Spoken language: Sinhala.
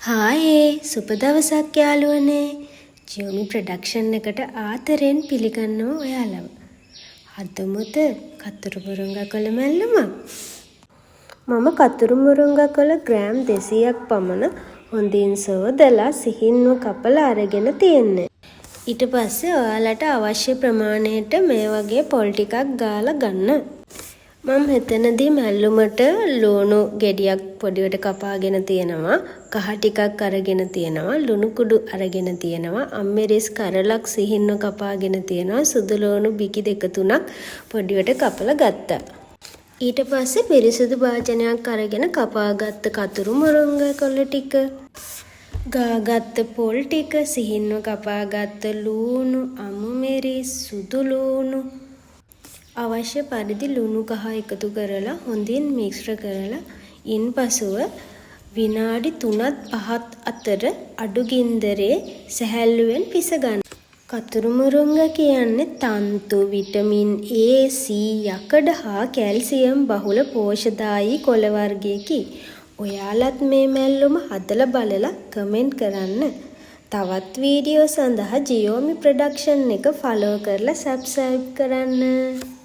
හායේ සුබ දවසක් යාළුවනේ. ජියෝමි ප්‍රොඩක්ෂන් එකට ආදරෙන් පිළිගන්නවා ඔයාලව. අදමුද කතුරු මුරුංගාකොළ මැල්ලුමක්. මම කතුරු මුරුංගාකොළ ග්‍රෑම් 200ක් පමණ හොඳින් සෝදලා සිහින්ව කපලා අරගෙන තියෙන්නේ. ඊට පස්සේ ඔයාලට අවශ්‍ය ප්‍රමාණයට මේ වගේ පොල් ටිකක් ගාලා ගන්න. මම මෙතනදී මැල්ලුමට ලුණු ගෙඩියක් පොඩියට කපාගෙන තියෙනවා, කහ ටිකක් අරගෙන තියෙනවා, ලුණු කුඩු අරගෙන තියෙනවා, අම්මිරිස් කරලක් සිහින්ව කපාගෙන තියෙනවා, සුදු ලුණු බිකි 2-3ක් පොඩියට කපලා ගත්තා. ඊට පස්සේ පිරිසිදු භාජනයක් අරගෙන කපාගත්ත කතුරු මුරුංගාකොළ ටික, ගාගත්ත පොල් ටික, සිහින්ව කපාගත්ත ලුණු, අමුමිරිස්, සුදු ලුණු, අවශ්‍ය පරිදි ලුණු කහ එකතු කරලා හොඳින් මිශ්‍ර කරලා ඉන්පසුව විනාඩි 3-5 අතර අඩු ගින්දරේ සැහැල්ලුවෙන් පිස ගන්න. කතුරු මුරුංගා කියන්නේ තන්තු, විටමින් A, C, යකඩ හා කැල්සියම් බහුල පෝෂදායී කොළ වර්ගයකි. ඔයාලත් මේ මැල්ලුම හදලා බලලා කමෙන්ට් කරන්න. තවත් වීඩියෝ සඳහා ජියෝමි ප්‍රොඩක්ෂන් එක ෆලෝ කරලා සබ්ස්ක්‍රයිබ් කරන්න.